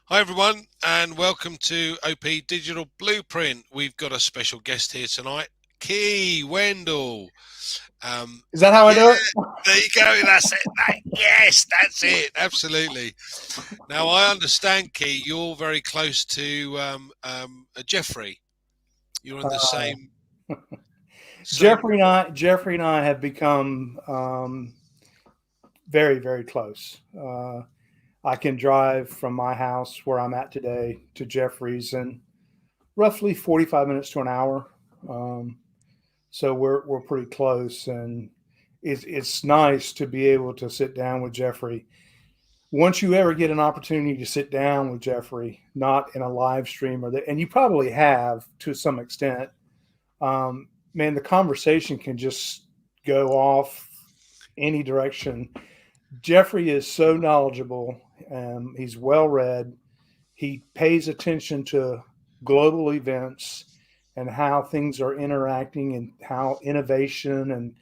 Hi, everyone, and welcome to OP Digital Blueprint. We've got a special guest here tonight, Key Wendell. Is that how I Yeah, do it? there you go. That's it. Yes, that's it. Absolutely. Now, I understand, Key, you're very close to Jeffrey. You're in the Uh, same. Jeffrey and I have become very, very close. I can drive from my house where I'm at today to Jeffrey's in roughly 45 minutes to an hour. Um, so we're pretty close, and it's nice to be able to sit down with Jeffrey. Once you ever get an opportunity to sit down with Jeffrey, not in a live stream and you probably have to some extent, man, the conversation can just go off any direction. Jeffrey is so knowledgeable. He's well read. He pays attention to global events and how things are interacting and how innovation and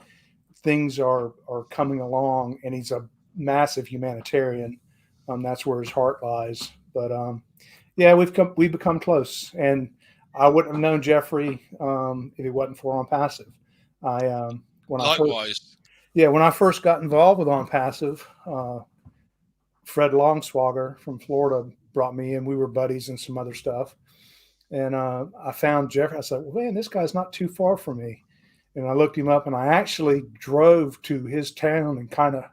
things are coming along. And he's a massive humanitarian. That's where his heart lies. But yeah, we've become close, and I wouldn't have known Jeffrey if it wasn't for On Passive. I when I first Likewise. when I first got involved with On Passive, Fred Longswogger from Florida brought me in. We were buddies and some other stuff, and I found Jeffrey. I said, "Well, man, this guy's not too far from me." And I looked him up, and I actually drove to his town and kind of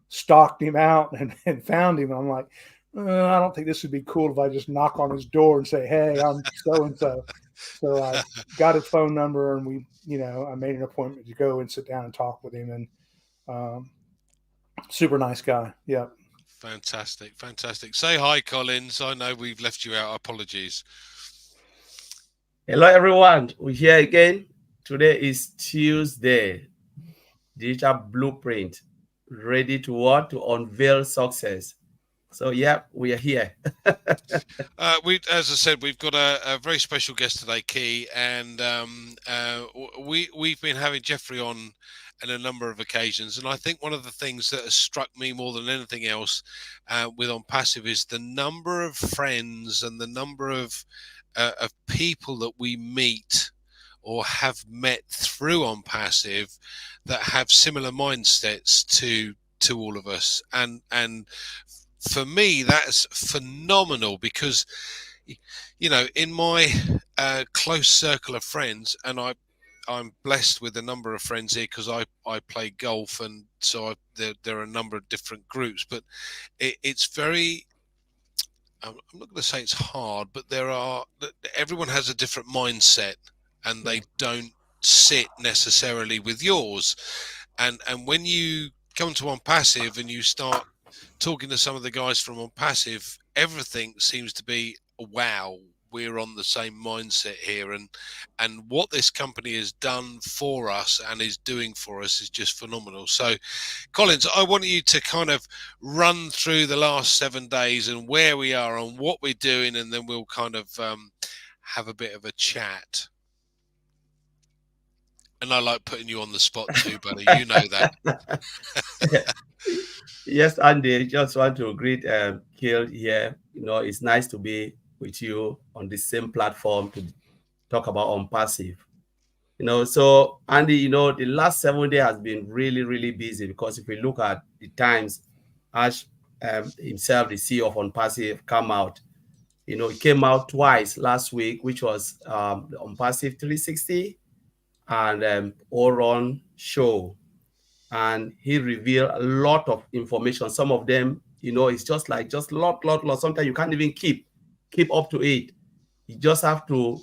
stalked him out and found him. And I'm like, I don't think this would be cool if I just knock on his door and say, "Hey, I'm so and so." So I got his phone number, and I made an appointment to go and sit down and talk with him. And um, super nice guy. Yeah. Fantastic, fantastic. Say hi, Collins. I know we've left you out. Apologies. Hello, everyone. We're here again. Today is Tuesday. Digital Blueprint. Ready to what? To unveil success. So, yeah, we are here. As I said, we've got a very special guest today, Key, and we've been having Jeffrey on a number of occasions, and I think one of the things that has struck me more than anything else with On Passive is the number of friends and the number of people that we meet or have met through On Passive that have similar mindsets to all of us, and for me that's phenomenal because in my close circle of friends, and I'm blessed with a number of friends here because I play golf, and so there are a number of different groups, but it's very, I'm not going to say it's hard, but everyone has a different mindset, and Yeah. they don't sit necessarily with yours, and when you come to On Passive and you start talking to some of the guys from On Passive, everything seems to be, wow, we're on the same mindset here, and what this company has done for us and is doing for us is just phenomenal. So, Collins, I want you to kind of run through the last 7 days and where we are and what we're doing, and then we'll kind of have a bit of a chat. And I like putting you on the spot too, buddy. You know that. Yes, Andy, just want to greet Kill here. It's nice to be with you on the same platform to talk about on passive. So Andy, the last 7 days has been really, really busy because if we look at the times, Ash himself, the CEO of OnPassive, come out. He came out twice last week, which was the OnPassive 360 and All Run show. And he revealed a lot of information. Some of them, it's just like lot. Sometimes you can't even keep up to it. You just have to,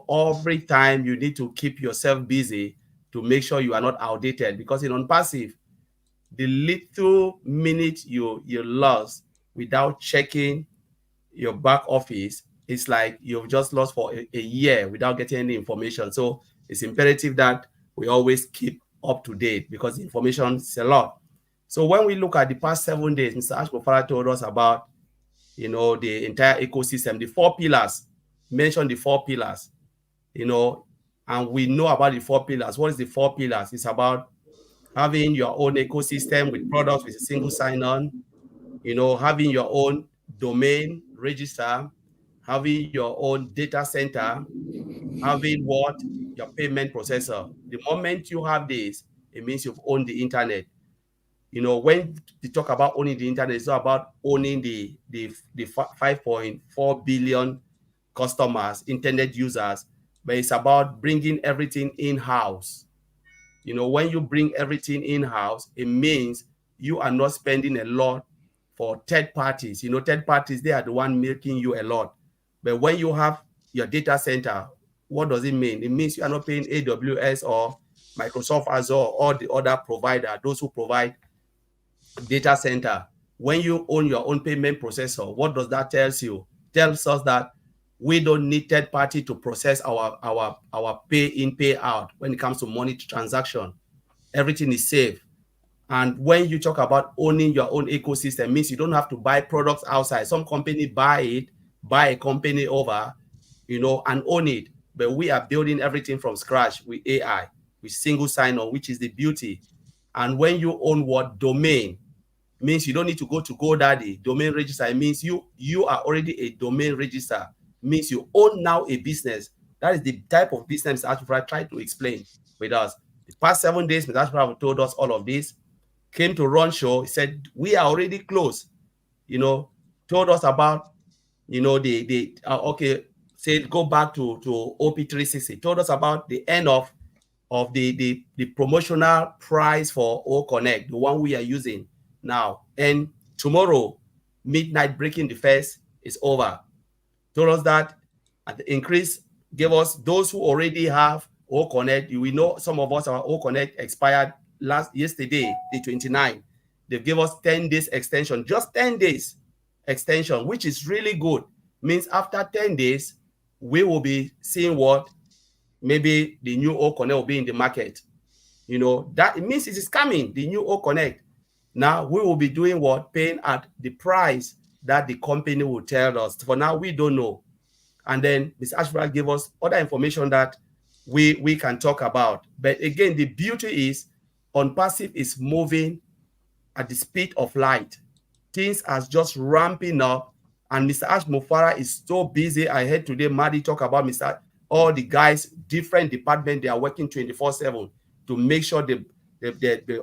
every time you need to keep yourself busy to make sure you are not outdated. Because in on passive, the little minute you lost without checking your back office, it's like you've just lost for a year without getting any information. So it's imperative that we always keep up to date because information is a lot. So when we look at the past 7 days, Mr. Ashmofara told us about, the entire ecosystem, the four pillars, mentioned the four pillars, you know, and we know about the four pillars. What is the four pillars? It's about having your own ecosystem with products with a single sign-on, having your own domain register, having your own data center, having what? Your payment processor. The moment you have this, it means you've owned the internet. When we talk about owning the internet, it's not about owning the 5.4 billion customers, internet users, but it's about bringing everything in-house. When you bring everything in-house, it means you are not spending a lot for third parties. Third parties, they are the one making you a lot. But when you have your data center, what does it mean? It means you are not paying AWS or Microsoft Azure or the other provider, those who provide data center. When you own your own payment processor, what does that tells you? Tells us that we don't need third party to process our pay in, pay out when it comes to money transaction. Everything is safe. And when you talk about owning your own ecosystem, means you don't have to buy products outside. Some company buy a company over, and own it. But we are building everything from scratch with AI, with single sign-on, which is the beauty. And when you own what? Domain, means you don't need to go to GoDaddy. Domain register, it means you are already a domain register. Means you own now a business. That is the type of business Ashfra tried to explain with us. The past 7 days, Mr. Ashfra told us all of this. Came to run show. He said, we are already close. Told us about, the okay, said go back to OP360. Told us about the end of the promotional price for O Connect, the one we are using now. And tomorrow, midnight breaking the first is over. Told us that at the increase, gave us those who already have O Connect. We know some of us, our O Connect expired yesterday, the 29th. They gave us 10 days extension, just 10 days extension, which is really good. Means after 10 days, we will be seeing what maybe the new O Connect will be in the market. That it means it is coming, the new O Connect. Now we will be doing what? Paying at the price that the company will tell us. For now, we don't know. And then Ms. Ashford gave us other information that we can talk about. But again, the beauty is OnPassive is moving at the speed of light. Things are just ramping up. And Mr. Ash Mufara is so busy. I heard today Maddie talk about all the guys, different departments, they are working 24/7 to make sure they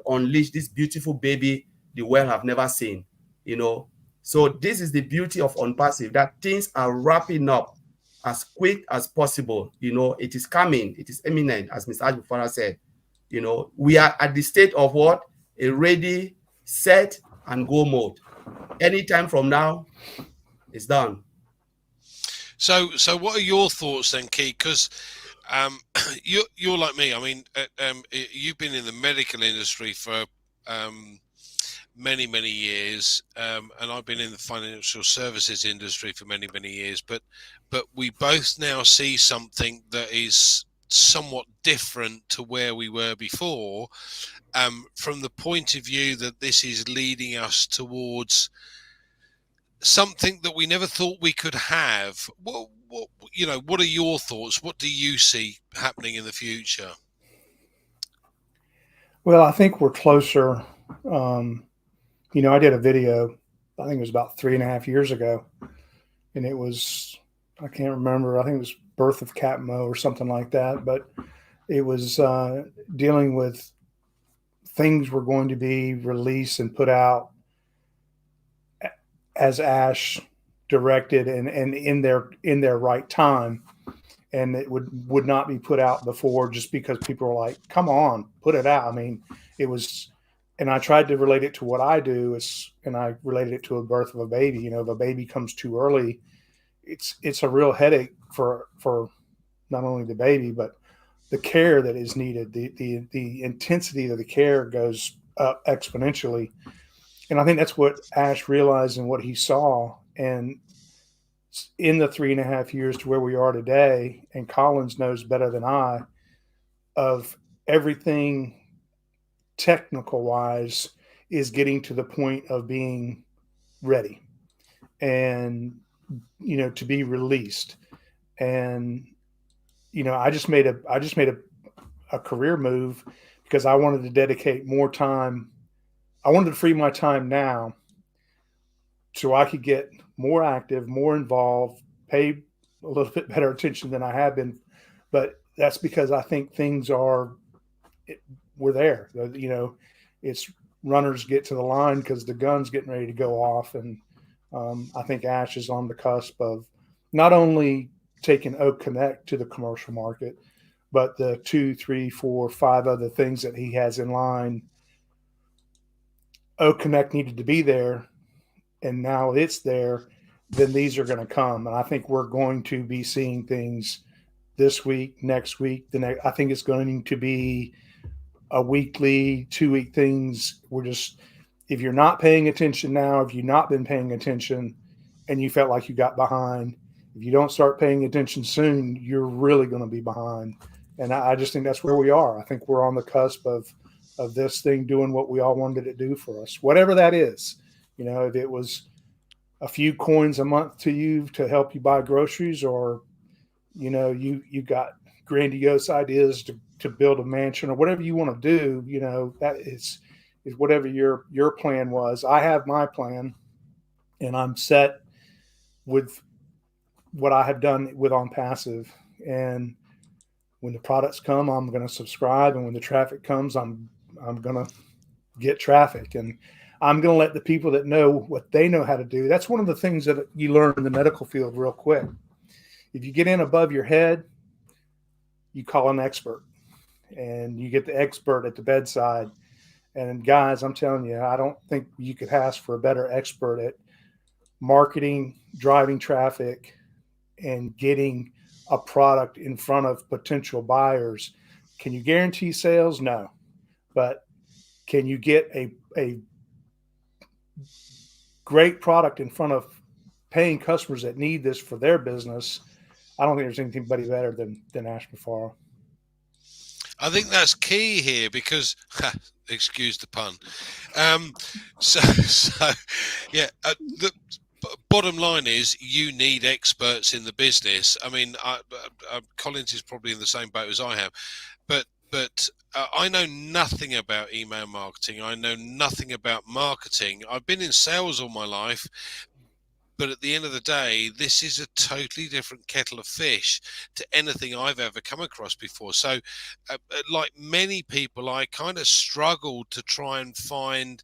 unleash this beautiful baby the world have never seen. So this is the beauty of OnPassive, that things are wrapping up as quick as possible. It is coming, it is imminent, as Mr. Ash Mufara said. We are at the state of what? A ready, set, and go mode. Anytime from now, it's done. So what are your thoughts then, Key? Because you're like me. I mean, you've been in the medical industry for many years, and I've been in the financial services industry for many years. But we both now see something that is somewhat different to where we were before, from the point of view that this is leading us towards something that we never thought we could have. What are your thoughts? What do you see happening in the future? Well, I think we're closer. I did a video, I think it was about 3.5 years ago, and it was, I can't remember, I think it was Birth of Catmo or something like that, but it was dealing with things were going to be released and put out as Ash directed and in their right time, and it would not be put out before just because people were like, come on, put it out. I mean, it was, and I tried to relate it to what I do, and I related it to a birth of a baby. If a baby comes too early, it's a real headache for not only the baby but the care that is needed. The intensity of the care goes up exponentially, and I think that's what Ash realized and what he saw. And in the 3.5 years to where we are today, and Collins knows better than I, of everything technical wise is getting to the point of being ready and to be released. And I just made a career move because I wanted to dedicate more time. I wanted to free my time now so I could get more active, more involved, pay a little bit better attention than I have been. But that's because I think things are we're there. You know, it's runners get to the line because the gun's getting ready to go off, and I think Ash is on the cusp of not only taking Oak Connect to the commercial market, but the two, three, four, five other things that he has in line. Oak Connect needed to be there, and now it's there. Then these are going to come, and I think we're going to be seeing things this week, next week. The next, I think it's going to be a weekly, 2 week things. We're just, if you're not paying attention now, if you've not been paying attention and you felt like you got behind, if you don't start paying attention soon, you're really going to be behind. And I just think that's where we are. I think we're on the cusp of this thing doing what we all wanted it to do for us, whatever that is. You know, if it was a few coins a month to you to help you buy groceries, or you know, you got grandiose ideas to build a mansion or whatever you want to do, you know, that is whatever your plan was. I have my plan, and I'm set with what I have done with On Passive. And when the products come, I'm going to subscribe, and when the traffic comes, I'm going to get traffic, and I'm going to let the people that know what they know how to do. That's one of the things that you learn in the medical field real quick. If you get in above your head, you call an expert, and you get the expert at the bedside. And guys, I'm telling you, I don't think you could ask for a better expert at marketing, driving traffic, and getting a product in front of potential buyers. Can you guarantee sales? No. But can you get a great product in front of paying customers that need this for their business? I don't think there's anybody better than Ash Mafaro. I think that's key here because, excuse the pun. So yeah, the bottom line is you need experts in the business. I mean, Collins is probably in the same boat as I have, but I know nothing about email marketing. I know nothing about marketing. I've been in sales all my life, but at the end of the day, this is a totally different kettle of fish to anything I've ever come across before. So, like many people, I kind of struggled to try and find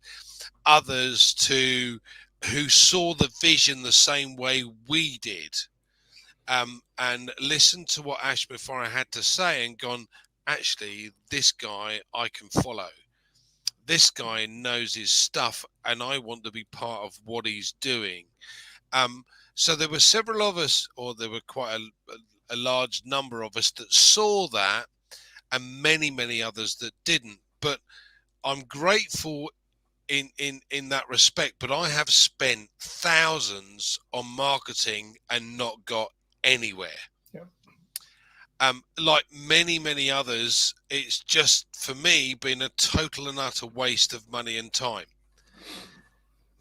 others who saw the vision the same way we did, and listened to what Ash Mafaro had to say and gone, actually, this guy I can follow. This guy knows his stuff, and I want to be part of what he's doing. So there were several of us, or there were quite a large number of us that saw that, and many others that didn't. But I'm grateful in that respect. But I have spent thousands on marketing and not got anywhere. Yep. Like many others, it's just for me been a total and utter waste of money and time.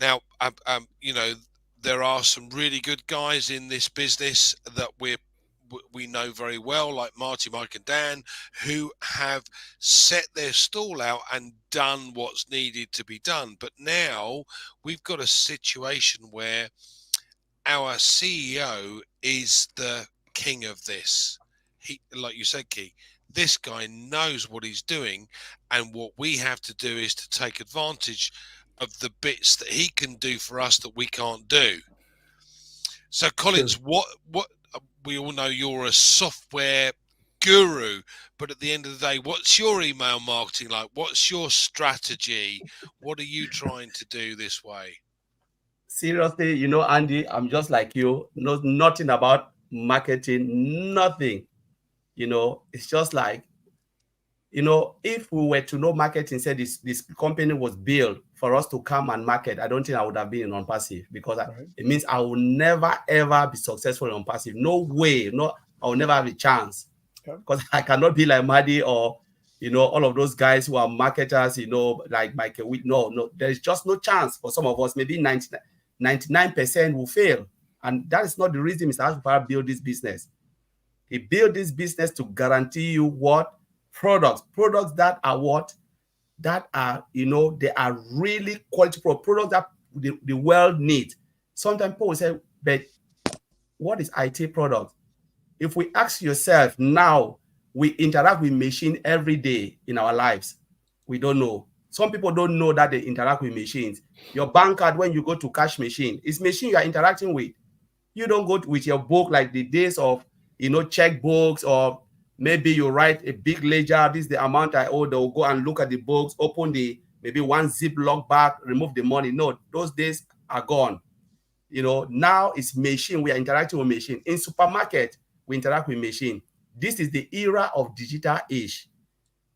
Now, you know, there are some really good guys in this business that we know very well, like Marty, Mike, and Dan, who have set their stall out and done what's needed to be done. But now we've got a situation where our CEO is the king of this. He, like you said, Key, this guy knows what he's doing, and what we have to do is to take advantage of the bits that he can do for us that we can't do. So, Collins, Sure. what we all know you're a software guru, but at the end of the day, what's your email marketing like? What's your strategy? What are you trying to do this way? Seriously, you know, Andy, I'm just like you, know nothing about marketing, nothing. You know, it's just like, you know, if we were to know marketing, said this company was built for us to come and market, I don't think I would have been on passive, because Right. it means I will never ever be successful on passive. No way, no, I will never have a chance, Yep. because I cannot be like Maddy or, you know, all of those guys who are marketers, you know, like Michael. No, there's just no chance for some of us. Maybe 99% will fail, and that is not the reason Mr. Ashfar built this business. He built this business to guarantee you what products that are what that are, you know, they are really quality products that the world needs. Sometimes people will say, but what is IT product? If we ask yourself now, we interact with machine every day in our lives. We don't know. Some people don't know that they interact with machines. Your bank card, when you go to cash machine, it's machine you are interacting with. You don't go with your book like the days of, checkbooks, or maybe you write a big ledger. This is the amount I owe. They'll go and look at the books, open the maybe one ziploc bag, remove the money. No, those days are gone. Now it's machine. We are interacting with machine. In supermarket, we interact with machine. This is the era of digital age.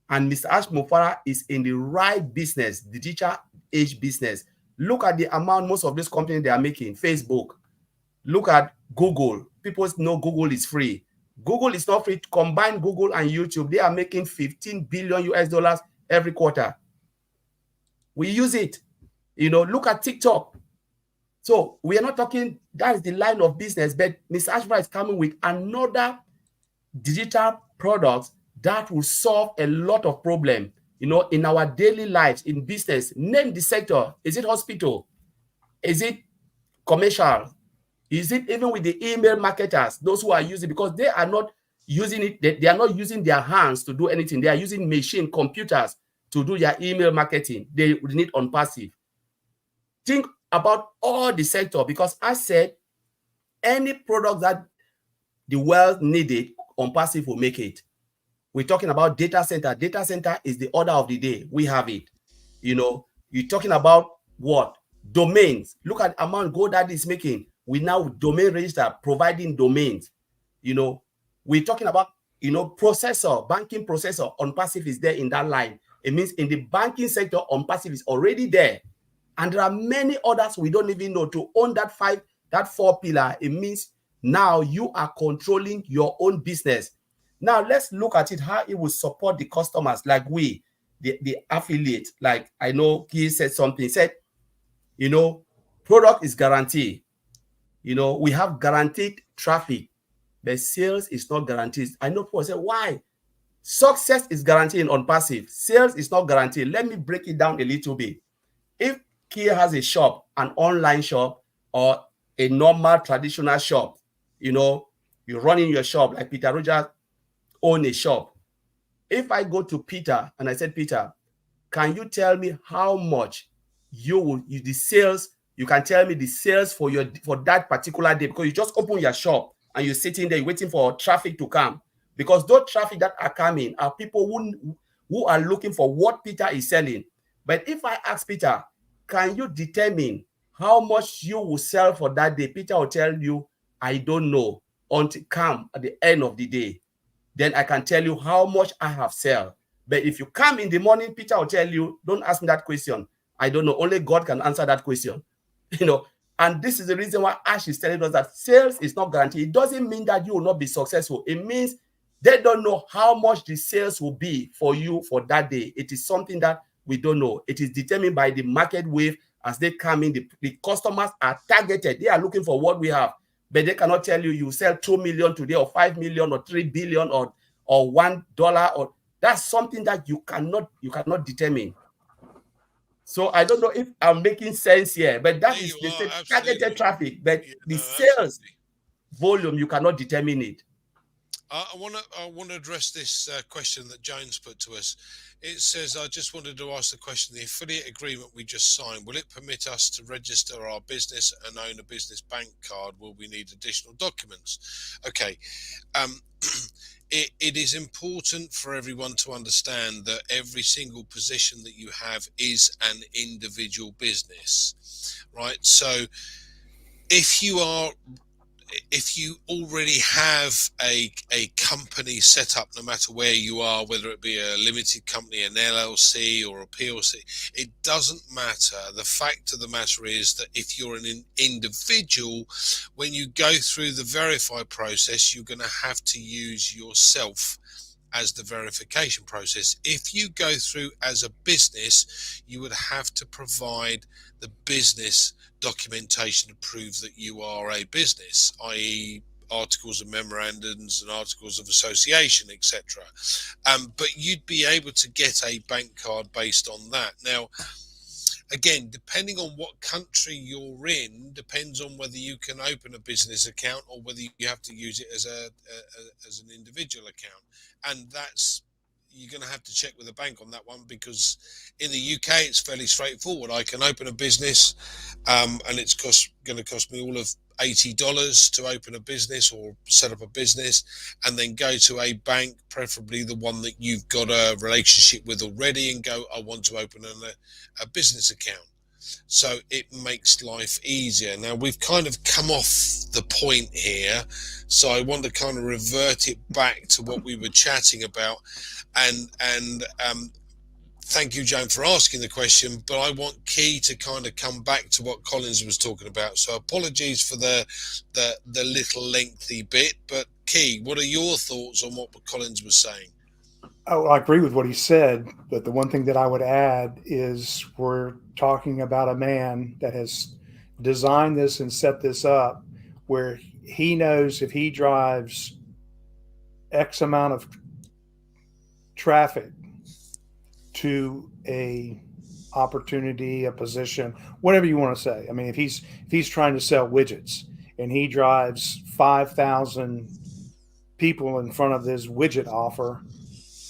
And Mr. Ash Mufara is in the right business, digital age business. Look at the amount most of these companies they are making. Facebook. Look at Google. People know Google is free. Google is not free. Combine Google and YouTube, they are making 15 billion US dollars every quarter. We use it. Look at TikTok. So we are not talking, that is the line of business, but Mr. Ashford is coming with another digital product that will solve a lot of problems, in our daily lives, in business. Name the sector. Is it hospital? Is it commercial? Is it even with the email marketers, those who are using, because they are not using it, they are not using their hands to do anything. They are using machine computers to do their email marketing. They need on passive. Think about all the sector, because I said any product that the world needed, on passive will make it. We're talking about data center. Data center is the order of the day. We have it. You're talking about what? Domains. Look at the amount GoDaddy is making. We now domain register, providing domains. We're talking about, processor, banking processor. On passive is there in that line. It means in the banking sector, on passive is already there. And there are many others we don't even know. To own that 4 pillar, it means now you are controlling your own business. Now let's look at it, how it will support the customers, like we, the affiliate. Like I know he said something. He said, product is guaranteed. We have guaranteed traffic, but sales is not guaranteed. I know people say, why? Success is guaranteed on passive. Sales is not guaranteed. Let me break it down a little bit. If Kia has a shop, an online shop, or a normal traditional shop, you're running your shop like Peter Rogers own a shop. If I go to Peter and I said, Peter, can you tell me how much the sales, you can tell me the sales for that particular day, because you just open your shop and you're sitting there waiting for traffic to come, because those traffic that are coming are people who are looking for what Peter is selling. But if I ask Peter, can you determine how much you will sell for that day? Peter will tell you, I don't know, until come at the end of the day. Then I can tell you how much I have sold. But if you come in the morning, Peter will tell you, don't ask me that question. I don't know. Only God can answer that question. And this is the reason why Ash is telling us that sales is not guaranteed. It doesn't mean that you will not be successful. It means they don't know how much the sales will be for you for that day. It is something that we don't know. It is determined by the market wave as they come in. The customers are targeted. They are looking for what we have, but they cannot tell you sell 2 million today, or 5 million, or 3 billion, or $1, or that's something that you cannot determine. So I don't know if I'm making sense here, but that is the targeted traffic, but the sales volume, you cannot determine it. I want to address this question that James put to us. It says, I just wanted to ask the question, the affiliate agreement we just signed, will it permit us to register our business and own a business bank card? Will we need additional documents? Okay. It is important for everyone to understand that every single position that you have is an individual business, right? So if you already have a company set up, no matter where you are, whether it be a limited company, an LLC, or a PLC, it doesn't matter. The fact of the matter is that if you're an individual, when you go through the verify process, you're going to have to use yourself as the verification process. If you go through as a business, you would have to provide the business documentation to prove that you are a business, i.e. articles of memorandums and articles of association, etc. But you'd be able to get a bank card based on that. Now, again, depending on what country you're in, depends on whether you can open a business account or whether you have to use it as as an individual account, and that's you're going to have to check with the bank on that one, because in the UK it's fairly straightforward. I can open a business, and it's going to cost me all of $80 to open a business or set up a business, and then go to a bank, preferably the one that you've got a relationship with already, and go, I want to open a business account. So it makes life easier. Now we've kind of come off the point here, so I want to kind of revert it back to what we were chatting about, and thank you, Joan, for asking the question, but I want Key to kind of come back to what Collins was talking about. So apologies for the little lengthy bit, but Key, what are your thoughts on what Collins was saying? Oh, I agree with what he said, but the one thing that I would add is we're talking about a man that has designed this and set this up where he knows if he drives X amount of traffic to a opportunity, a position, whatever you want to say. I mean, if he's trying to sell widgets and he drives 5,000 people in front of this widget offer,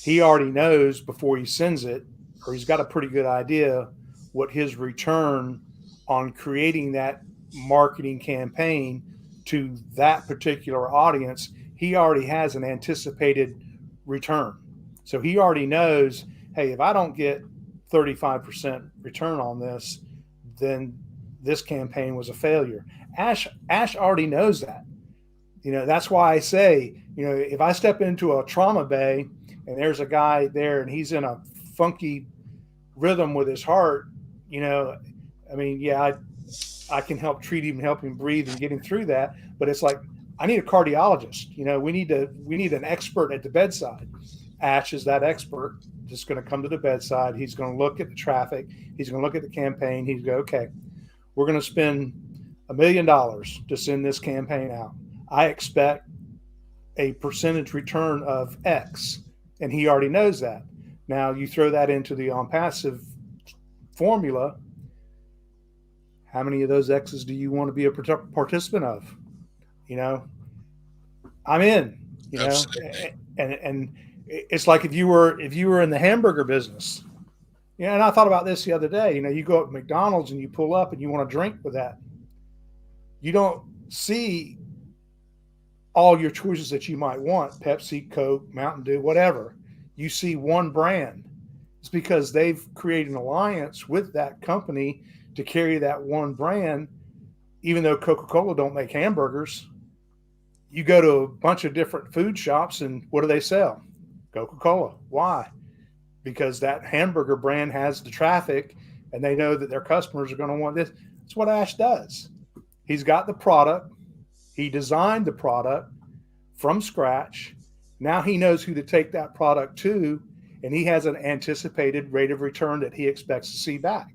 he already knows before he sends it, or he's got a pretty good idea what his return on creating that marketing campaign to that particular audience, he already has an anticipated return. So he already knows, hey, if I don't get 35% return on this, then this campaign was a failure. Ash already knows that. That's why I say, if I step into a trauma bay and there's a guy there and he's in a funky rhythm with his heart, I mean, yeah, I can help treat him, help him breathe and get him through that. But it's like, I need a cardiologist. We need an expert at the bedside. Ash is that expert, just going to come to the bedside. He's going to look at the traffic. He's going to look at the campaign. He's going, okay, we're going to spend $1 million to send this campaign out. I expect a percentage return of X, and he already knows that. Now you throw that into the on passive formula. How many of those X's do you want to be a participant of? You know, I'm in. Absolutely. And it's like if you were in the hamburger business. And I thought about this the other day. You go up to McDonald's and you pull up and you want a drink with that. You don't see all your choices that you might want: Pepsi, Coke, Mountain Dew, whatever. You see one brand. It's because they've created an alliance with that company to carry that one brand. Even though Coca-Cola don't make hamburgers, you go to a bunch of different food shops and what do they sell? Coca-Cola. Why? Because that hamburger brand has the traffic and they know that their customers are going to want this. That's what Ash does. He's got the product. He designed the product from scratch. Now he knows who to take that product to, and he has an anticipated rate of return that he expects to see back.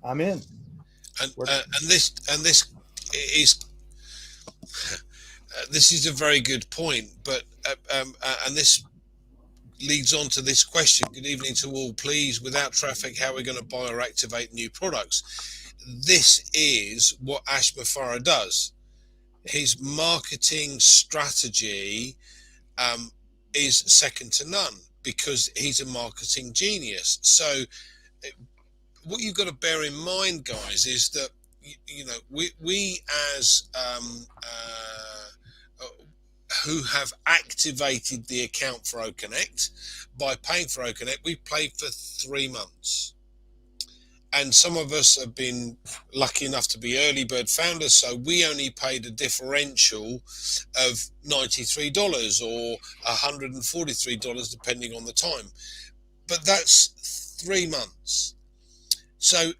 I'm in. And this is this is a very good point, but and this leads on to this question. Good evening to all. Please, without traffic, how are we going to buy or activate new products? This is what Ash Mafara does. His marketing strategy is second to none because he's a marketing genius. So what you've got to bear in mind, guys, is that we as who have activated the account for OConnect by paying for OConnect, we paid for 3 months. And some of us have been lucky enough to be early bird founders, so we only paid a differential of $93 or $143, depending on the time. But that's 3 months. So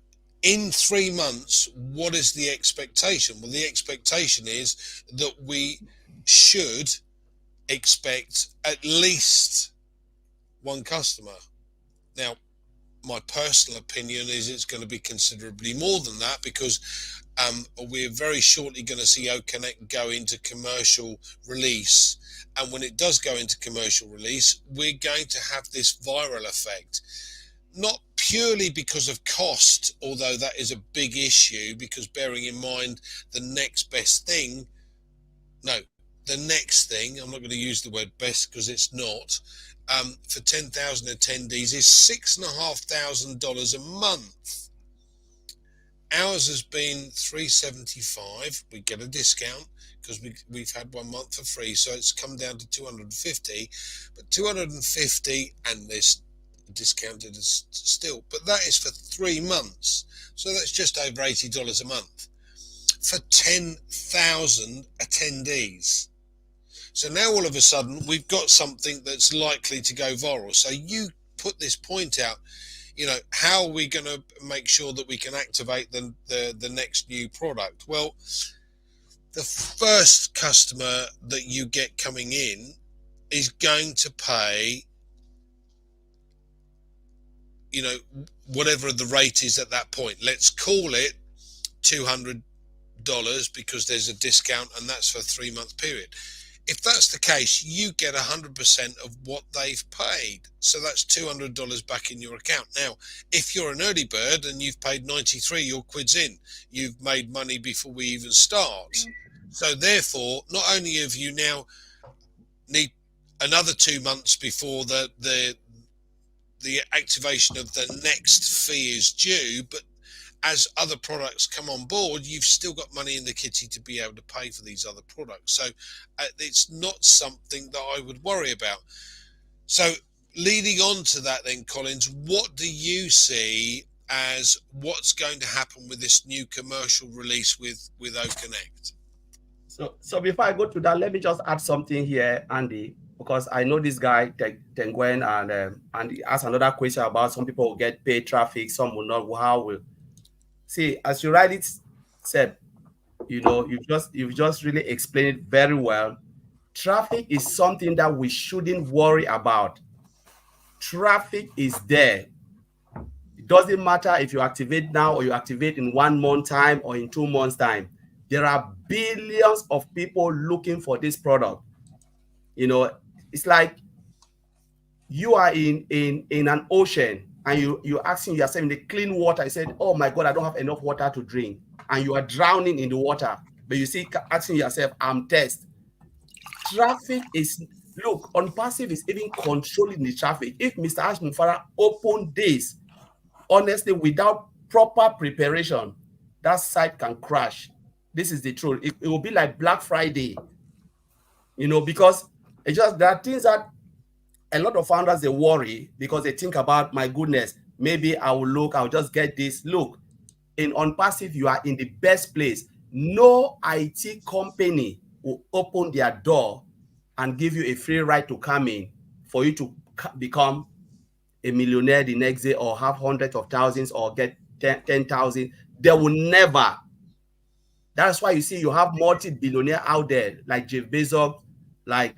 in 3 months, what is the expectation? Well, the expectation is that we should expect at least one customer. Now, my personal opinion is it's going to be considerably more than that because we're very shortly going to see OConnect go into commercial release. And when it does go into commercial release, we're going to have this viral effect. Not purely because of cost, although that is a big issue, because bearing in mind the next best thing, no, the next thing, I'm not going to use the word best because it's not, for 10,000 attendees is $6,500 a month. Ours has been 375. We get a discount because we've had 1 month for free, so it's come down to 250. But 250, and there's discounted as still, but that is for 3 months. So that's just over $80 a month for 10,000 attendees. So now all of a sudden we've got something that's likely to go viral. So you put this point out, how are we going to make sure that we can activate the next new product? Well, the first customer that you get coming in is going to pay, whatever the rate is at that point. Let's call it $200 because there's a discount, and that's for a 3-month period. If that's the case, you get 100% of what they've paid. So that's $200 back in your account. Now, if you're an early bird and you've paid 93, your quid's in. You've made money before we even start. So therefore, not only have you now need another 2 months before the activation of the next fee is due, but as other products come on board, you've still got money in the kitty to be able to pay for these other products. So it's not something that I would worry about. So leading on to that then, Collins, what do you see as what's going to happen with this new commercial release with OConnect? So before I go to that, let me just add something here, Andy, because I know this guy, Tengwen, and he asked another question about some people will get paid traffic, some will not. How will see, as you rightly said, you've just really explained it very well. Traffic is something that we shouldn't worry about. Traffic is there. It doesn't matter if you activate now or you activate in 1 month time or in 2 months time. There are billions of people looking for this product. It's like you are in an ocean and you're asking yourself in the clean water. I said, oh my God, I don't have enough water to drink. And you are drowning in the water. But you see, asking yourself, I'm thirsty. Traffic is, look, Unpassive is even controlling the traffic. If Mr. Ash Mufara opened this, honestly, without proper preparation, that site can crash. This is the truth. It will be like Black Friday, because there are things that a lot of founders, they worry because they think about, my goodness, maybe I'll just get this. Look, in Unpassive, you are in the best place. No IT company will open their door and give you a free ride to come in for you to become a millionaire the next day or have hundreds of thousands or get 10,000. They will never. That's why you see you have multi-billionaire out there like Jeff Bezos, like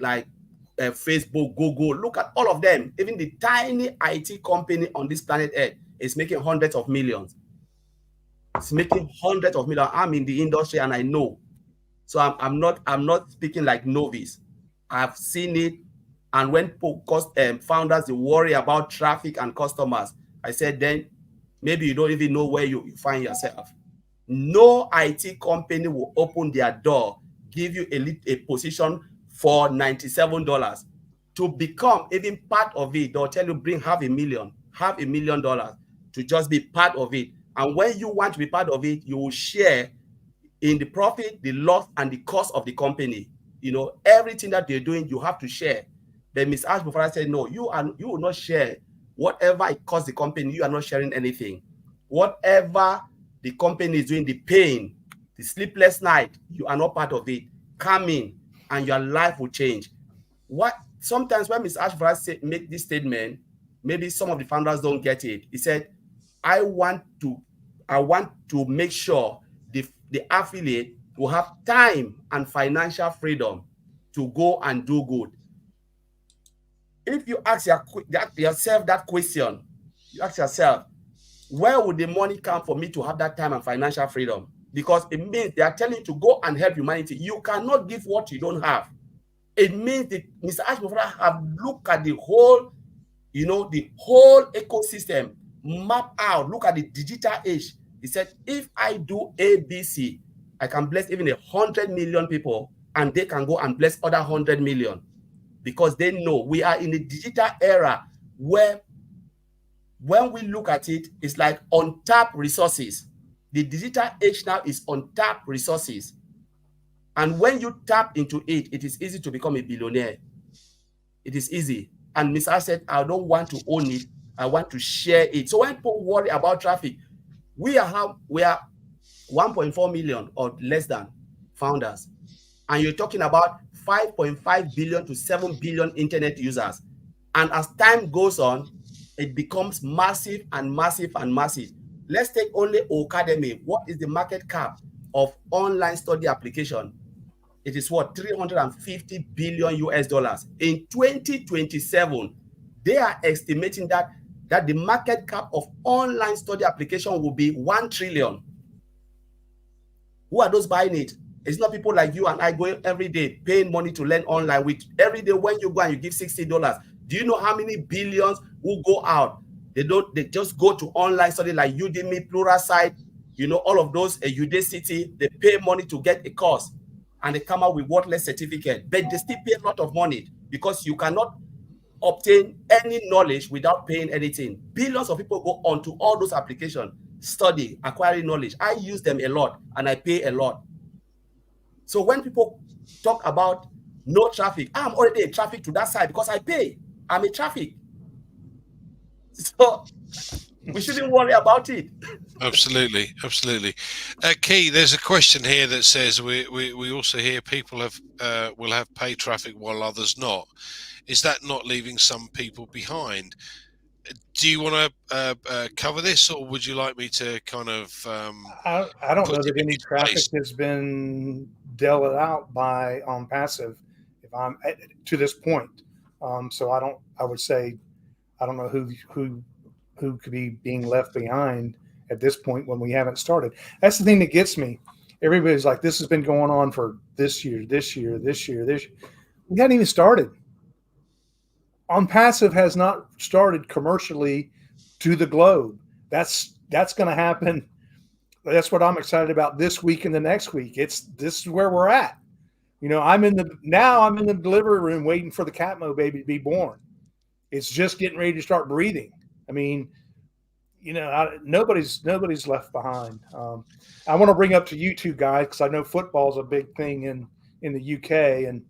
Facebook, Google. Look at all of them. Even the tiny IT company on this planet Earth is making hundreds of millions. It's making hundreds of millions. I'm in the industry and I know. So I'm not speaking like novice. I've seen it. And when founders, they worry about traffic and customers, I said, then maybe you don't even know where you find yourself. No IT company will open their door, give you a position for $97 to become even part of it. They'll tell you, bring $500,000 to just be part of it. And when you want to be part of it, you will share in the profit, the loss, and the cost of the company. Everything that they're doing, you have to share. Then Ms. Ash before I said, no, you will not share whatever it costs the company. You are not sharing anything. Whatever the company is doing, the pain, the sleepless night, you are not part of it. Come in and your life will change. Sometimes when Ms. Ash make this statement, maybe some of the founders don't get it. He said, I want to make sure the affiliate will have time and financial freedom to go and do good. If you ask yourself that question, you ask yourself, where would the money come for me to have that time and financial freedom? Because it means they are telling you to go and help humanity. You cannot give what you don't have. It means that Mr. Ashmufra have looked at the whole, the whole ecosystem. map out, look at the digital age. He said, if I do ABC, I can bless even 100 million people, and they can go and bless other 100 million, because they know we are in a digital era where, when we look at it, it's like untapped resources. The digital age now is untapped resources. And when you tap into it, it is easy to become a billionaire. It is easy. And Mr. said, I don't want to own it. I want to share it. So when people worry about traffic, we are 1.4 million or less than founders. And you're talking about 5.5 billion to 7 billion internet users. And as time goes on, it becomes massive and massive and massive. Let's take only Academy. What is the market cap of online study application? It is what, 350 billion US dollars. In 2027, they are estimating that the market cap of online study application will be 1 trillion. Who are those buying it? It's not people like you and I going every day paying money to learn online. With every day when you go and you give $60, do you know how many billions will go out? They just go to online study like Udemy, Pluralsight, all of those, Udacity. They pay money to get a course, and they come out with worthless certificate, but they still pay a lot of money, because you cannot obtain any knowledge without paying anything. Billions of people go on to all those applications, study, acquiring knowledge. I use them a lot, and I pay a lot. So when people talk about no traffic, I'm already in traffic to that side because I pay. I'm in traffic. So we shouldn't worry about it. Absolutely. Key, there's a question here that says we also hear people will have paid traffic while others not. Is that not leaving some people behind? Do you want to cover this, or would you like me to kind of I don't put know him that in any his traffic place? has been dealt out by on passive, if I'm to this point. So I don't. I would say I don't know who could be being left behind at this point when we haven't started. That's the thing that gets me. Everybody's like, this has been going on for this year, this year, this year, this year. We hadn't even started. On passive has not started commercially to the globe. That's going to happen. That's what I'm excited about this week and the next week. This is where we're at. I'm in the delivery room waiting for the Catmo baby to be born. It's just getting ready to start breathing. I mean, nobody's left behind. I want to bring up to you two guys, because I know football is a big thing in the UK,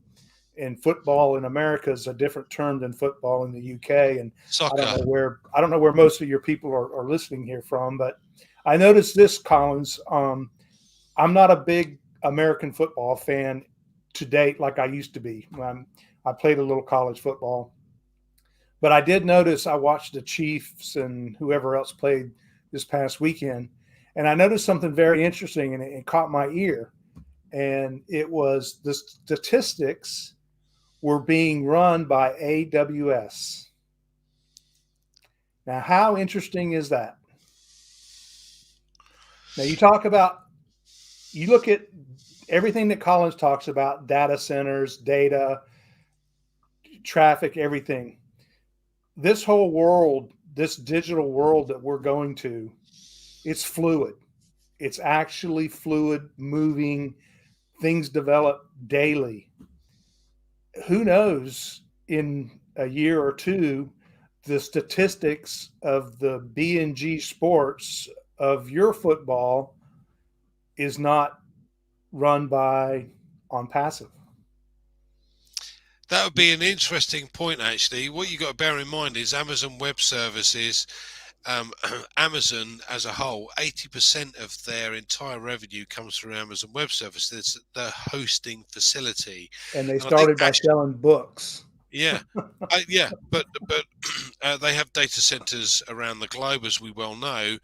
and football in America is a different term than football in the UK. And Soccer. I don't know where most of your people are listening here from, but I noticed this, Collins. I'm not a big American football fan to date like I used to be. I played a little college football, but I did notice, I watched the Chiefs and whoever else played this past weekend, and I noticed something very interesting, and it caught my ear. And it was the statistics were being run by AWS. Now, how interesting is that? Now, you look at everything that Collins talks about: data centers, data, traffic, everything. This whole world, this digital world that we're going to, it's fluid. It's actually fluid, moving. Things develop daily. Who knows, in a year or two, the statistics of the B&G sports of your football is not run by on passive. That would be an interesting point, actually. What you got to bear in mind is Amazon Web Services, Amazon as a whole, 80% of their entire revenue comes from Amazon Web Services, the hosting facility. And they And I think started by actually, selling books. yeah, but they have data centers around the globe, as we well know.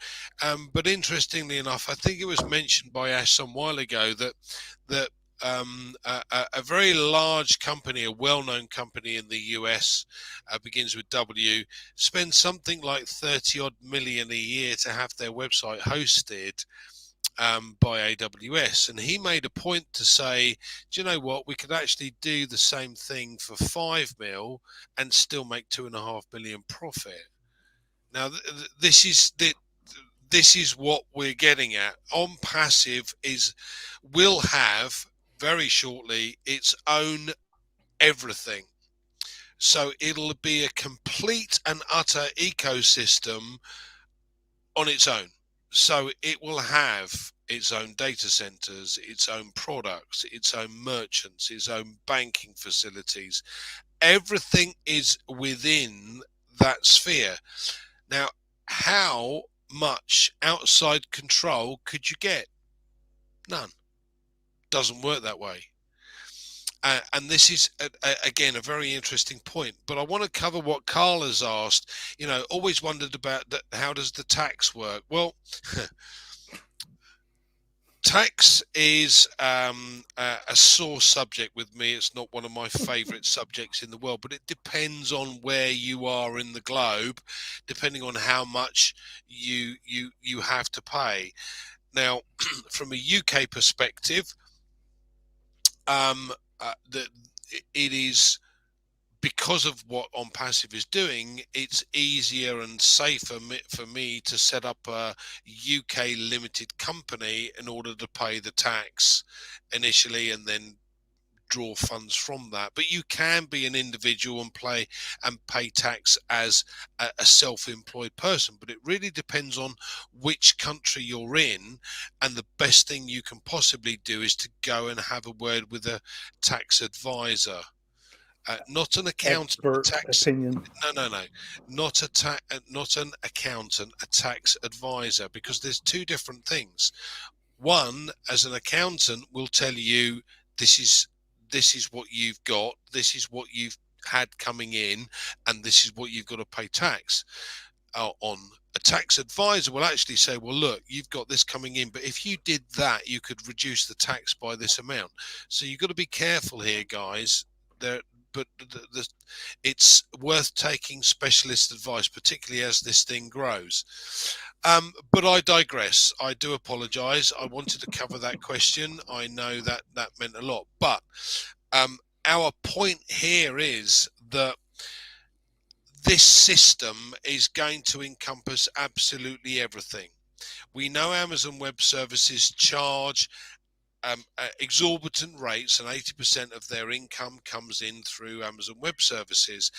But interestingly enough, I think it was mentioned by Ash some while ago that a very large company, a well-known company in the US, begins with W, spends something like 30 odd million a year to have their website hosted by AWS. And he made a point to say, do you know what, we could actually do the same thing for 5 mil and still make 2.5 million profit. Now, this is what we're getting at. On passive is will have very shortly its own everything. So it'll be a complete and utter ecosystem on its own. So it will have its own data centers, its own products, its own merchants, its own banking facilities. Everything is within that sphere. Now, how much outside control could you get? None. Doesn't work that way. And this is again a very interesting point. But I want to cover what Carl has asked. Always wondered about that. How does the tax work? Well, tax is a sore subject with me. It's not one of my favorite subjects in the world, but it depends on where you are in the globe, depending on how much you have to pay. Now, from a UK perspective, the it is because of what On Passive is doing, it's easier and safer for me to set up a UK limited company in order to pay the tax initially and then draw funds from that. But you can be an individual and pay tax as a self-employed person. But it really depends on which country you're in, and the best thing you can possibly do is to go and have a word with a tax advisor. Not an accountant, a Expert tax. opinion. No, not an accountant, a tax advisor, because there's two different things. One, as an accountant, will tell you this is this is what you've got, this is what you've had coming in, and this is what you've got to pay tax on. A tax advisor will actually say, well, look, you've got this coming in, but if you did that, you could reduce the tax by this amount. So you've got to be careful here, guys. There, but it's worth taking specialist advice, particularly as this thing grows. But I digress. I do apologise. I wanted to cover that question. I know that that meant a lot. But our point here is that this system is going to encompass absolutely everything. We know Amazon Web Services charge exorbitant rates, and 80% of their income comes in through Amazon Web Services.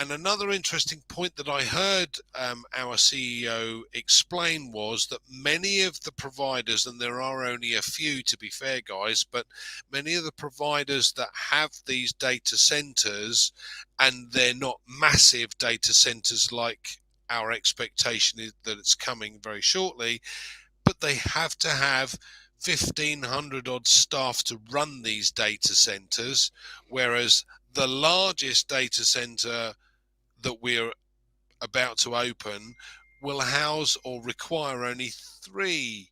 And another interesting point that I heard our CEO explain was that many of the providers, and there are only a few to be fair, guys, but many of the providers that have these data centers, and they're not massive data centers like our expectation is that it's coming very shortly, but they have to have 1,500 odd staff to run these data centers, whereas the largest data center that we're about to open will house or require only 3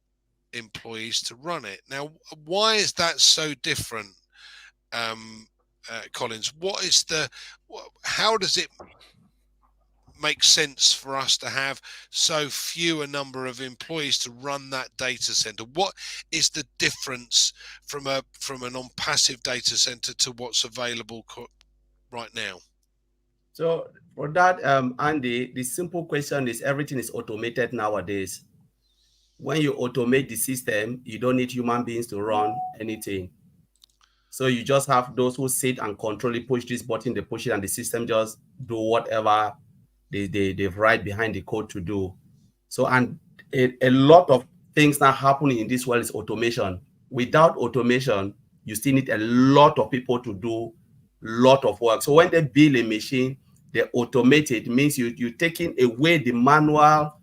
employees to run it. Now, why is that so different, Collins? How does it make sense for us to have so few a number of employees to run that data center? What is the difference from an on passive data center to what's available right now? So for that, Andy, the simple question is everything is automated nowadays. When you automate the system, you don't need human beings to run anything. So you just have those who sit and control it, push this button, they push it, and the system just do whatever they've right behind the code to do. So, and a lot of things now happening in this world is automation. Without automation, you still need a lot of people to do lot of work. So when they build a machine, they automate it. It means you're taking away the manual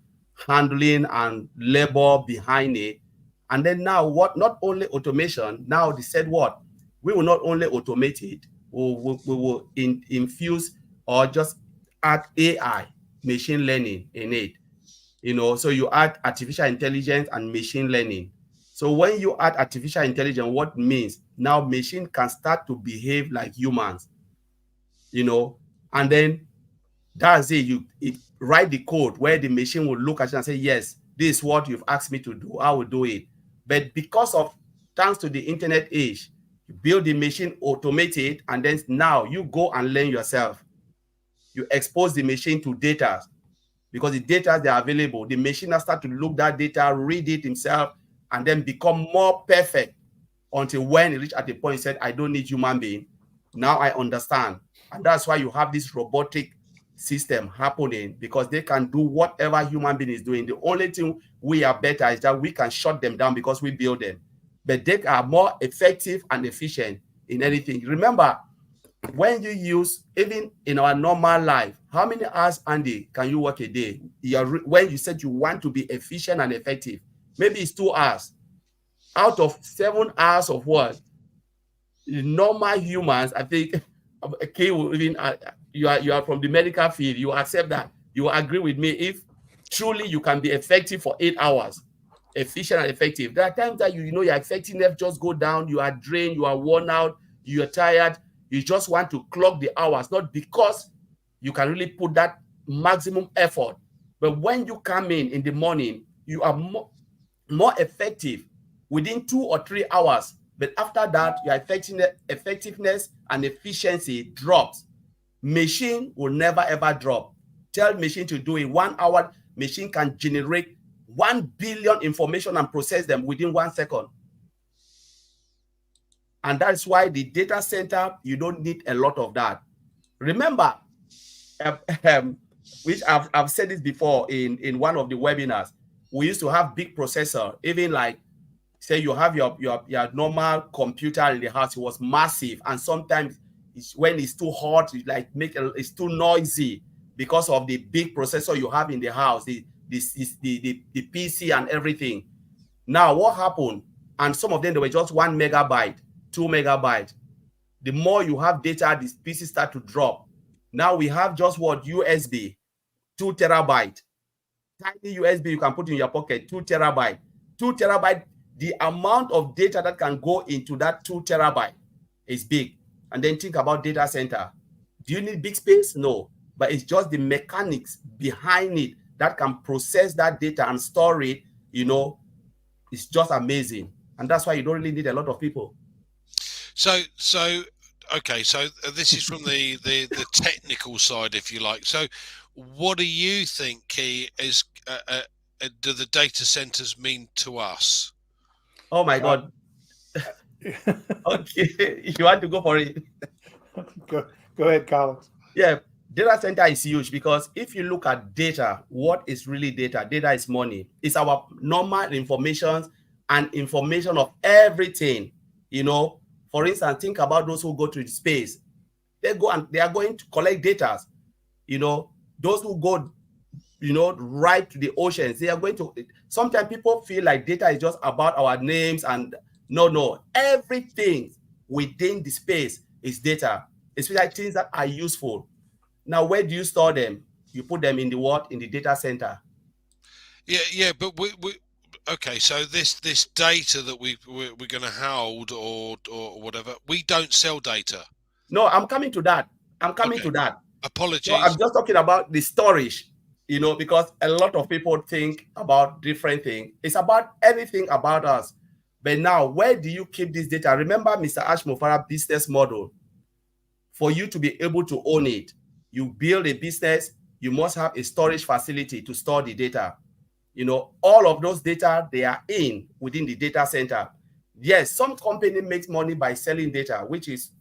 handling and labor behind it. And then now what, not only automation, now they said what? We will not only automate it, we will infuse or just add AI, machine learning in it. So you add artificial intelligence and machine learning. So when you add artificial intelligence, what means now machine can start to behave like humans, and then that's it. You write the code where the machine will look at you and say, yes, this is what you've asked me to do. I will do it. But because of, thanks to the internet age, you build the machine, automate it, and then now you go and learn yourself. You expose the machine to data, because the data they are available. The machine has start to look that data, read it himself, and then become more perfect until when it reached at the point he said, I don't need human being. Now I understand. And that's why you have this robotic system happening, because they can do whatever human being is doing. The only thing we are better is that we can shut them down because we build them. But they are more effective and efficient in anything. Remember, when you use, even in our normal life, how many hours, Andy, can you work a day? When you said you want to be efficient and effective, maybe it's 2 hours. Out of 7 hours of work, normal humans, I think, okay, even you are from the medical field, you accept that, you agree with me. If truly you can be effective for 8 hours, efficient and effective, there are times that you know your effectiveness just go down, you are drained, you are worn out, you are tired, you just want to clock the hours, not because you can really put that maximum effort, but when you come in the morning, you are more effective within 2 or 3 hours. But after that, your effectiveness and efficiency drops. Machine will never ever drop. Tell machine to do it 1 hour, machine can generate 1 billion information and process them within 1 second. And that's why the data center, you don't need a lot of that. Remember, um, um, which I've said this before in one of the webinars, we used to have big processor, even like, say you have your normal computer in the house, it was massive, and sometimes when it's too hot, it's too noisy because of the big processor you have in the house, the PC and everything. Now what happened? And some of them, they were just 1 megabyte, 2 megabyte. The more you have data, the PC start to drop. Now we have just what, USB, 2 terabyte, tiny USB you can put in your pocket, 2 terabyte. 2 terabyte, the amount of data that can go into that 2 terabyte is big. And then think about data center. Do you need big space? No, but it's just the mechanics behind it that can process that data and store it. It's just amazing. And that's why you don't really need a lot of people. So okay, so this is from the technical side, if you like. So what do you think, Key, is do the data centers mean to us? Oh my God. Okay, you want to go for it? Go ahead, Collins. Yeah, data center is huge, because if you look at data, what is really data? Data is money. It's our normal information and information of everything. For instance, think about those who go to space. They are going to collect data. Those who go, right to the oceans, they are going to. Sometimes people feel like data is just about our names, and no, everything within the space is data, especially things that are useful. Now, where do you store them? You put them in the data center. Yeah, but we okay. So this data that we're going to hold or whatever, we don't sell data. No, I'm coming to that. Apologies. No, I'm just talking about the storage. Because a lot of people think about different things. It's about everything about us. But now, where do you keep this data? Remember Mr. Ashmofara's business model. For you to be able to own it, you build a business, you must have a storage facility to store the data. All of those data, they are within the data center. Yes, some company makes money by selling data, which is,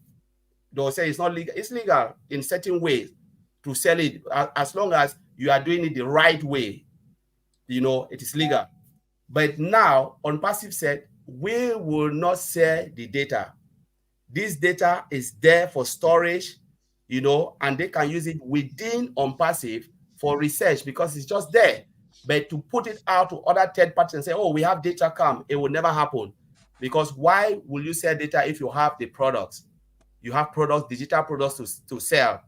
they'll say it's not legal. It's legal in certain ways to sell it, as long as you are doing it the right way. It is legal. But now, on passive said, we will not sell the data. This data is there for storage, and they can use it within on passive for research, because it's just there. But to put it out to other third parties and say, oh, we have data come, it will never happen. Because why will you sell data if you have the products? You have products, digital products to sell.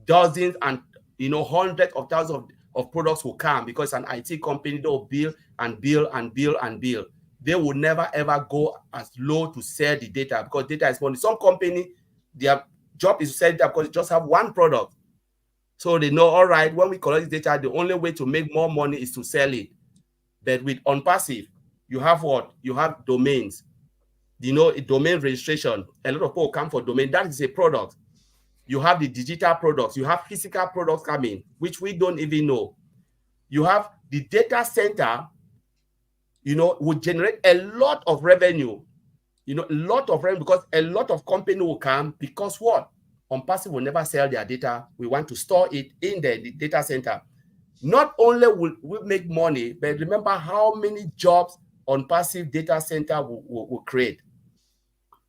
Dozens and hundreds of thousands of products will come, because an IT company, they'll build and build and build and build. They will never ever go as low to sell the data, because data is money. Some company, their job is to sell data because they just have one product. So they know, all right, when we collect data, the only way to make more money is to sell it. But with OnPassive, you have what? You have domains. A domain registration. A lot of people come for domain. That is a product. You have the digital products. You have physical products coming, which we don't even know. You have the data center, will generate a lot of revenue, a lot of revenue, because a lot of company will come, because what? OnPassive will never sell their data. We want to store it in the data center. Not only will we make money, but remember how many jobs OnPassive data center will create.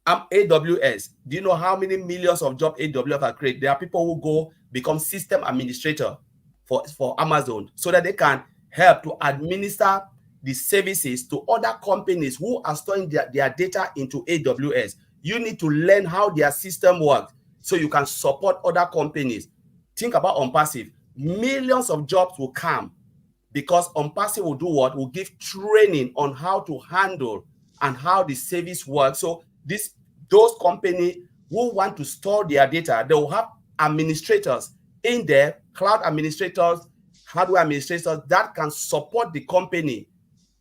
AWS, do you know how many millions of jobs AWS have created? There are people who go become system administrator for Amazon, so that they can help to administer the services to other companies who are storing their data into AWS. You need to learn how their system works so you can support other companies. Think about OnPassive. Millions of jobs will come, because OnPassive will do what? Will give training on how to handle and how the service works. So those companies who want to store their data, they will have administrators in there, cloud administrators, hardware administrators, that can support the company,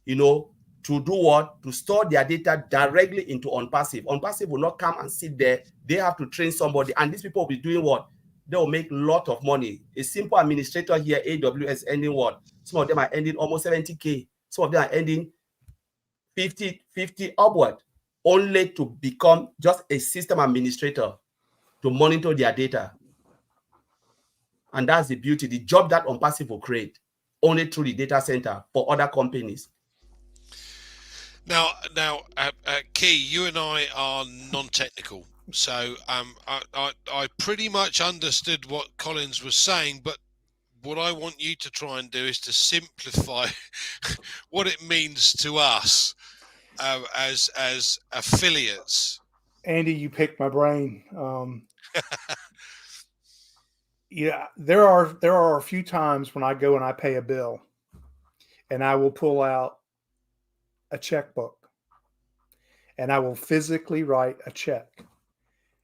to do what? To store their data directly into OnPassive. OnPassive will not come and sit there. They have to train somebody, and these people will be doing what? They will make a lot of money. A simple administrator here, AWS, ending what? Some of them are ending almost 70K. Some of them are ending 50 upward, only to become just a system administrator to monitor their data. And that's the beauty, the job that OnPassive will create, only through the data center for other companies. Now, Key, you and I are non-technical, so I pretty much understood what Collins was saying, but what I want you to try and do is to simplify what it means to us as affiliates. Andy, you picked my brain. Yeah, there are a few times when I go and I pay a bill, and I will pull out a checkbook, and I will physically write a check,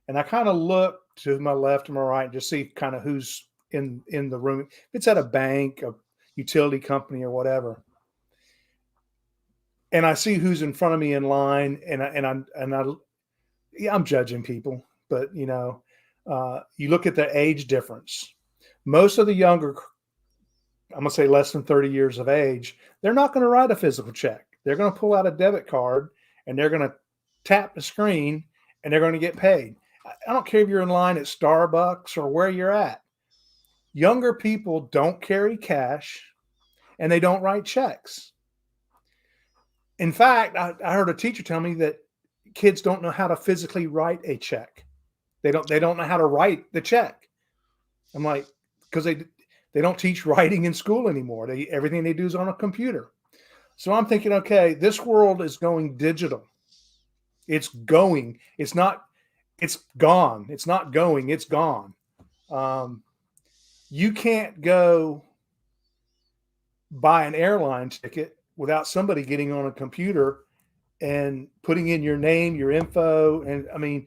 and I kind of look to my left and my right to see kind of who's in the room. If it's at a bank, a utility company, or whatever, and I see who's in front of me in line, yeah, I'm judging people, but you look at the age difference. Most of the younger, I'm gonna say less than 30 years of age, they're not going to write a physical check. They're going to pull out a debit card and they're going to tap the screen and they're going to get paid. I don't care if you're in line at Starbucks or where you're at. Younger people don't carry cash and they don't write checks. In fact, I heard a teacher tell me that kids don't know how to physically write a check. They don't know how to write the check. I'm like, because they don't teach writing in school anymore. Everything they do is on a computer. So I'm thinking, okay, this world is going digital. It's going. It's not. It's gone. It's not going. It's gone. You can't go buy an airline ticket without somebody getting on a computer and putting in your name, your info, and I mean,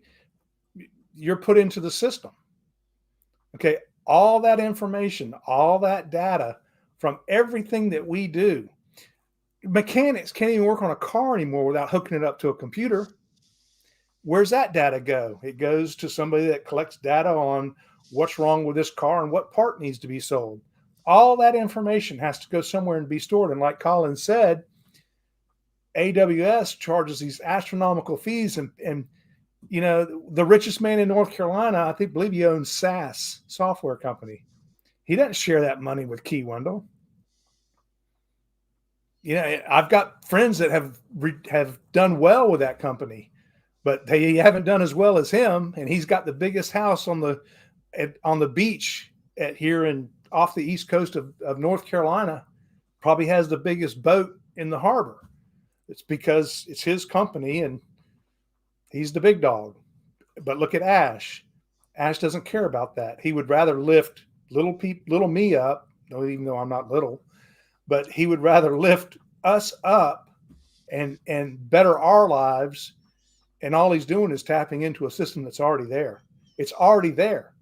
you're put into the system. Okay, all that information, all that data from everything that we do. Mechanics can't even work on a car anymore without hooking it up to a computer. Where's that data go? It goes to somebody that collects data on what's wrong with this car and what part needs to be sold. All that information has to go somewhere and be stored. And like Colin said, AWS charges these astronomical fees, and the richest man in North Carolina, believe he owns SAS software company. He doesn't share that money with Key Wendell. I've got friends that have done well with that company, but they haven't done as well as him. And he's got the biggest house on the beach here in off the east coast of North Carolina. Probably has the biggest boat in the harbor. It's because it's his company and he's the big dog. But look at Ash. Ash doesn't care about that. He would rather lift little me up, even though I'm not little, but he would rather lift us up and better our lives. And all he's doing is tapping into a system that's already there. It's already there.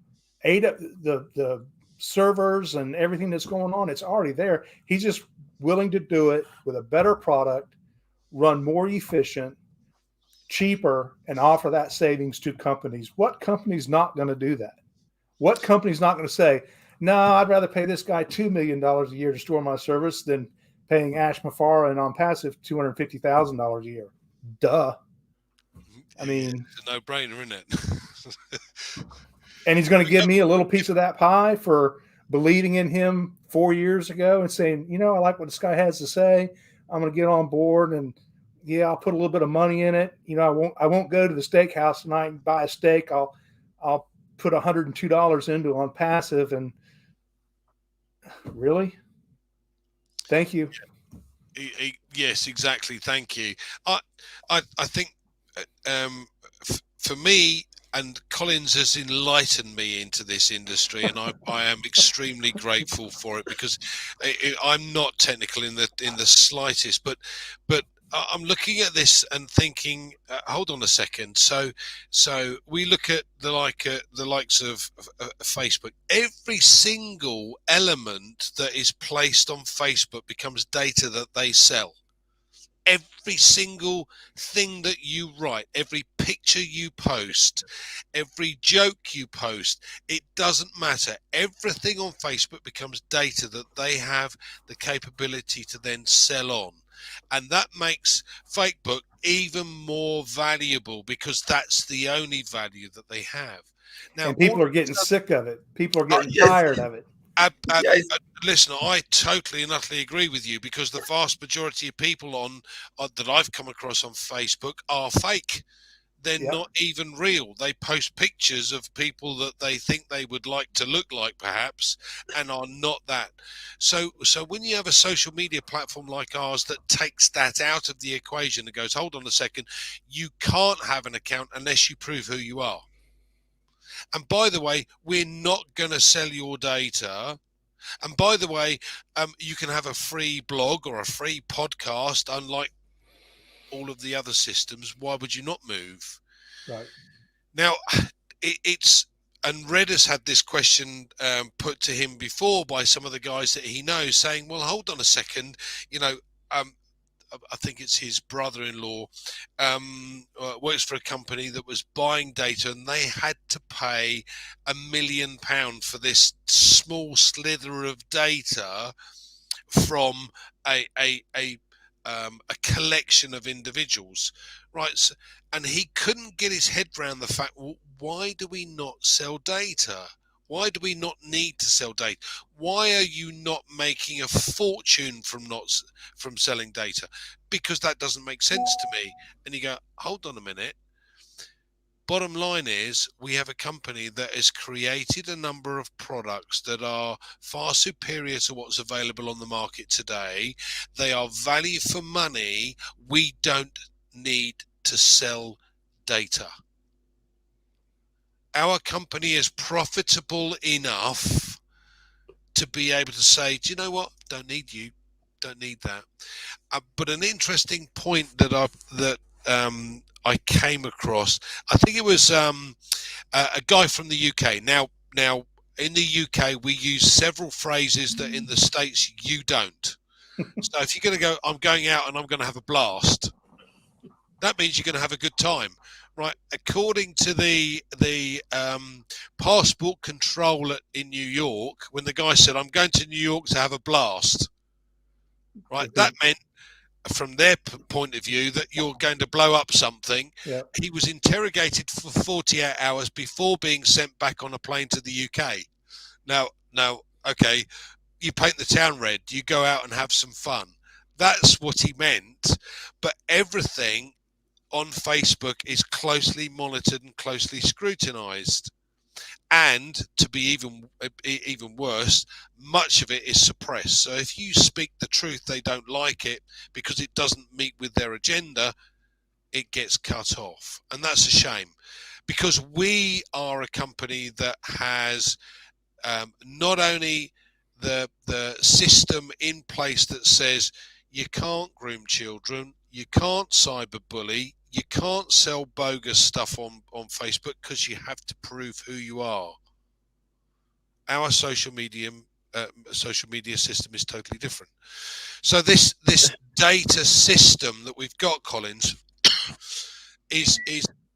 The servers and everything that's going on, it's already there. He's just willing to do it with a better product, run more efficient, cheaper, and offer that savings to companies. What company's not going to do that? What company's not going to say, No, I'd rather pay this guy $2 million a year to store my service than paying Ash McFarlane on passive $250,000 a year. Duh. I Yeah, mean, it's a no-brainer, isn't it? and he's going to We give got- me a little piece of that pie for believing in him 4 years ago and saying, I like what this guy has to say. I'm going to get on board, and yeah, I'll put a little bit of money in it. I won't go to the steakhouse tonight and buy a steak. I'll put $102 into on passive, and really, thank you. Yes, exactly. Thank you. I I think for me, and Collins has enlightened me into this industry, and I am extremely grateful for it, because I'm not technical in the slightest, but I'm looking at this and thinking, hold on a second. So we look at the likes of Facebook. Every single element that is placed on Facebook becomes data that they sell. Every single thing that you write, every picture you post, every joke you post, it doesn't matter. Everything on Facebook becomes data that they have the capability to then sell on. And that makes Facebook even more valuable, because that's the only value that they have. Now, And all people are getting sick of it. People are getting Yes, tired of it. Ab, ab, yes, listen, I totally and utterly agree with you, because the vast majority of people that I've come across on Facebook are fake. They're Yep. not even real. They post pictures of people that they think they would like to look like, perhaps, and are not that. So when you have a social media platform like ours that takes that out of the equation and goes, hold on a second, you can't have an account unless you prove who you are. And by the way, we're not going to sell your data. And by the way, you can have a free blog or a free podcast, unlike all of the other systems. Why would you not move? Right. Now, it's and Red has had this question put to him before by some of the guys that he knows, saying, "Well, hold on a second, you know." I think it's his brother-in-law works for a company that was buying data, and they had to pay £1 million for this small slither of data from a collection of individuals, right? So, and he couldn't get his head around the fact, well, why do we not sell data? Why do we not need to sell data? Why are you not making a fortune from selling data? Because that doesn't make sense to me. And you go, hold on a minute. Bottom line is, we have a company that has created a number of products that are far superior to what's available on the market today. They are value for money. We don't need to sell data. Our company is profitable enough to be able to say, do you know what? Don't need you. Don't need that. But an interesting point that I came across, I think it was a guy from the UK. Now in the UK we use several phrases that in the States you don't. So if you're going to go, I'm going out and I'm going to have a blast, that means you're going to have a good time, right? According to the passport control in New York, when the guy said, I'm going to New York to have a blast, right, that meant, from their point of view, that you're going to blow up something. Yep. He was interrogated for 48 hours before being sent back on a plane to the UK. Now, okay, you paint the town red, you go out and have some fun. That's what he meant. But everything on Facebook is closely monitored and closely scrutinized. And to be even worse, much of it is suppressed. So if you speak the truth, they don't like it because it doesn't meet with their agenda. It gets cut off, and that's a shame, because we are a company that has not only the system in place that says you can't groom children, you can't cyberbully, you can't sell bogus stuff on Facebook, because you have to prove who you are. Our social media system is totally different. So this data system that we've got, Collins, is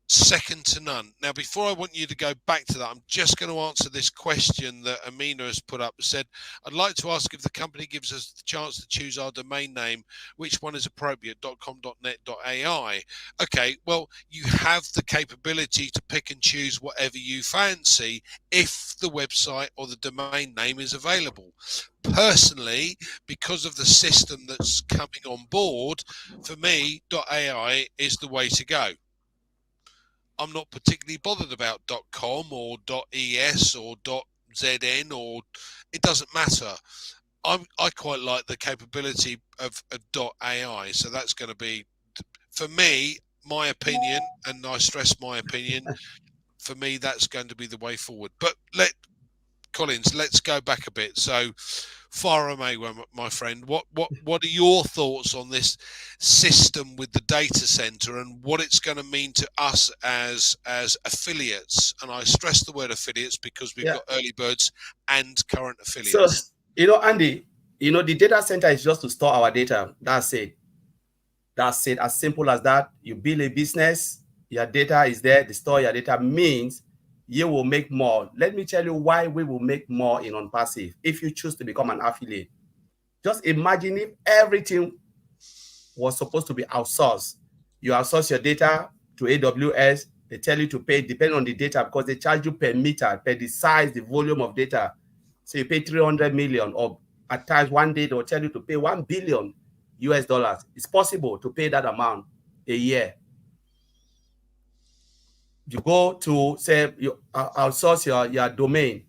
second to none. Now, before I want you to go back to that, I'm just going to answer this question that Amina has put up. Said, I'd like to ask if the company gives us the chance to choose our domain name, which one is appropriate, .com, .net, .ai. Okay, well, you have the capability to pick and choose whatever you fancy if the website or the domain name is available. Personally, because of the system that's coming on board, for me, .ai is the way to go. I'm not particularly bothered about .com or .es or .zn, or it doesn't matter. I quite like the capability of .ai, so that's going to be, for me, my opinion, and I stress my opinion. For me, that's going to be the way forward. But Collins, let's go back a bit. So, far away, my friend. What are your thoughts on this system with the data center and what it's going to mean to us as affiliates? And I stress the word affiliates because we've Yeah. got early birds and current So, affiliates. Andy, the data center is just to store our data. That's it. That's it. As simple as that. You build a business, your data is there. The store your data means you will make more. Let me tell you why we will make more in OnPassive if you choose to become an affiliate. Just imagine if everything was supposed to be outsourced. You outsource your data to AWS. They tell you to pay depending on the data because they charge you per meter, per the size, the volume of data. So you pay 300 million, or at times one day they'll tell you to pay 1 billion US dollars. It's possible to pay that amount a year. You go to, say, you outsource your domain,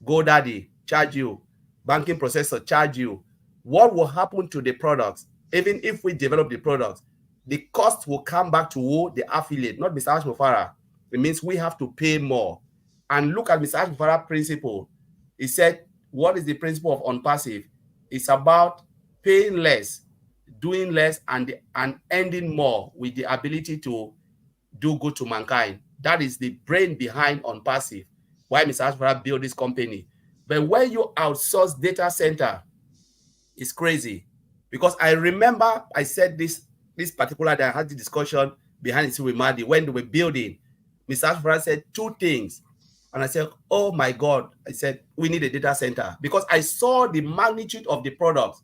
GoDaddy charge you, banking processor charge you. What will happen to the products? Even if we develop the products, the cost will come back to who? The affiliate, not Mr. Ashmufara. It means we have to pay more. And look at Mr. Ashmufara's principle. He said, what is the principle of OnPassive? It's about paying less, doing less, and ending more with the ability to do good to mankind. That is the brain behind OnPassive, why Mr. Ashfara built this company. But when you outsource data center, it's crazy. Because I remember I said this particular day, I had the discussion behind the scene with Madi when they were building. Mr. Ashfara said two things. And I said, oh my God. I said, we need a data center. Because I saw the magnitude of the product.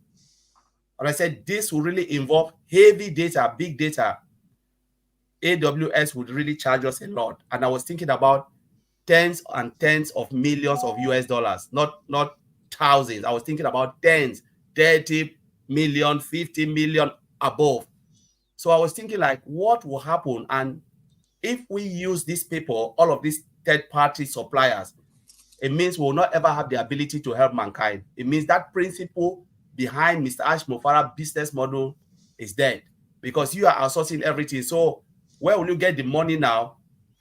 And I said, this will really involve heavy data, big data. AWS would really charge us a lot. And I was thinking about tens and tens of millions of US dollars, not thousands. I was thinking about tens, 30 million, 50 million above. So I was thinking like, what will happen? And if we use these people, all of these third-party suppliers, it means we'll not ever have the ability to help mankind. It means that principle behind Mr. Ash Mofara's business model is dead because you are outsourcing everything. So where will you get the money now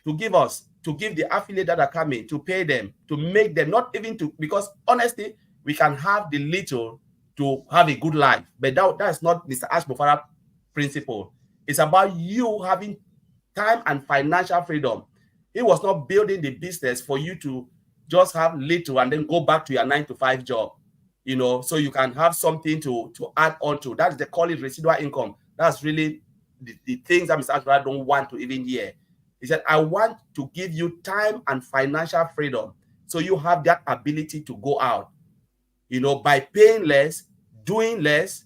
to give us, to give the affiliate that are coming, to pay them, to make them, not even to, because honestly, we can have the little to have a good life, but that's not Mr. Ash Mofara principle. It's about you having time and financial freedom. He was not building the business for you to just have little and then go back to your 9 to 5 job, so you can have something to add on to. That's, they call it residual income. That's really the things that Mr. Ashford don't want to even hear. He said, I want to give you time and financial freedom so you have that ability to go out, by paying less, doing less,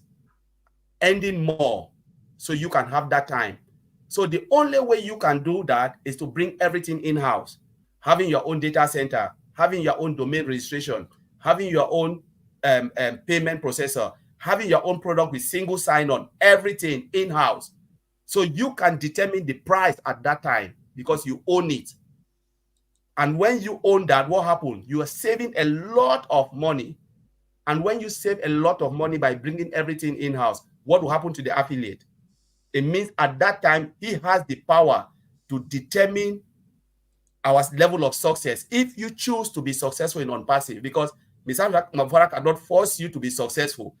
ending more, so you can have that time. So the only way you can do that is to bring everything in-house, having your own data center, having your own domain registration, having your own payment processor, having your own product with single sign-on, everything in-house. So you can determine the price at that time because you own it. And when you own that, what happens? You are saving a lot of money. And when you save a lot of money by bringing everything in-house, what will happen to the affiliate? It means at that time, he has the power to determine our level of success. If you choose to be successful in OnPassive, because Mr. Mavara cannot force you to be successful.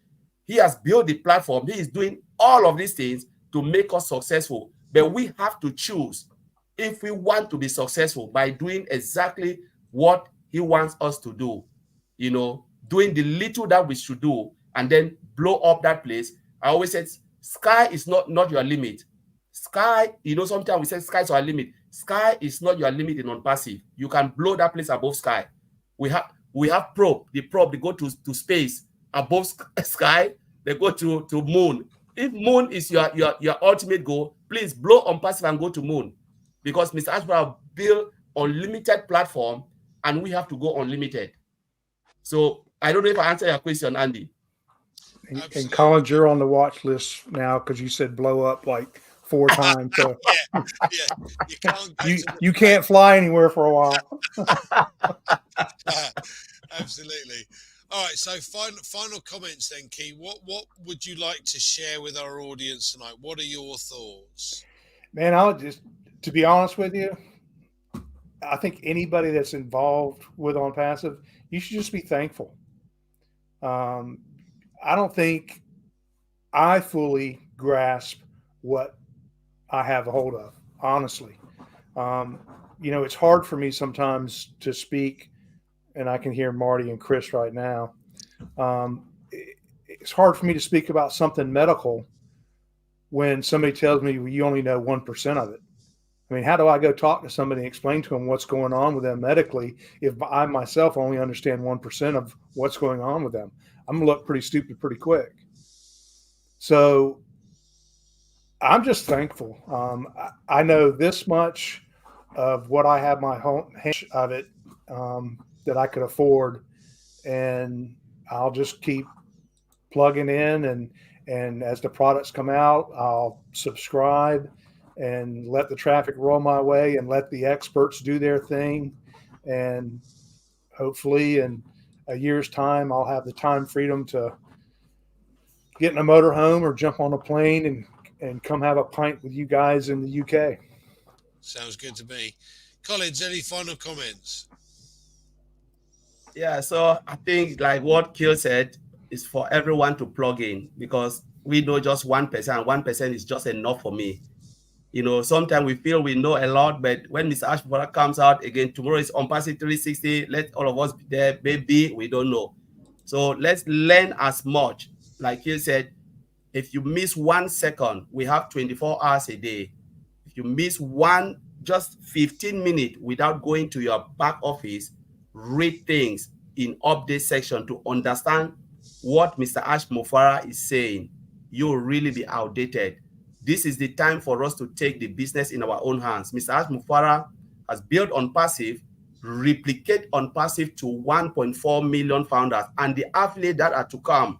He has built the platform. He is doing all of these things to make us successful. But we have to choose if we want to be successful by doing exactly what he wants us to do, doing the little that we should do and then blow up that place. I always said, sky is not your limit. Sky, sometimes we say sky is our limit. Sky is not your limit in non-passive. You can blow that place above sky. We have probe. The probe, they go to space above sky. They go to moon. If moon is your ultimate goal, please blow on passive and go to moon, because Mr. Ashbrook built unlimited platform, and we have to go unlimited. So I don't know if I answer your question, Andy. And Absolutely. Collins, you're on the watch list now because you said blow up like 4 times. So Yeah, yeah. You can't go you to the you space. can't fly anywhere for a while. Absolutely. All right. So final comments then, Key. What would you like to share with our audience tonight? What are your thoughts? Man, to be honest with you, I think anybody that's involved with On Passive, you should just be thankful. Um, I don't think I fully grasp what I have a hold of, honestly. Um, it's hard for me sometimes to speak, and I can hear Marty and Chris right now. It's hard for me to speak about something medical when somebody tells me, well, you only know 1% of it. I mean, how do I go talk to somebody and explain to them what's going on with them medically if I myself only understand 1% of what's going on with them? I'm going to look pretty stupid pretty quick. So I'm just thankful. I know this much of what I have my home of it that I could afford, and I'll just keep plugging in, and as the products come out, I'll subscribe and let the traffic roll my way and let the experts do their thing, and hopefully in a year's time I'll have the time freedom to get in a motorhome or jump on a plane and come have a pint with you guys in the UK. Sounds good to me. Collins, any final comments? Yeah, so I think like what Kill said is for everyone to plug in, because we know just 1%, and 1% is just enough for me. Sometimes we feel we know a lot, but when Mr. Ashbrook comes out again, tomorrow is on Passy 360. Let all of us be there. Maybe we don't know. So let's learn as much. Like you said, if you miss 1 second, we have 24 hours a day. If you miss just 15 minutes without going to your back office, read things in update section to understand what Mr. Ash Mofara is saying, you'll really be outdated. This is the time for us to take the business in our own hands. Mr. Ash Mufara has built on passive, replicate on passive to 1.4 million founders, and the affiliate that are to come.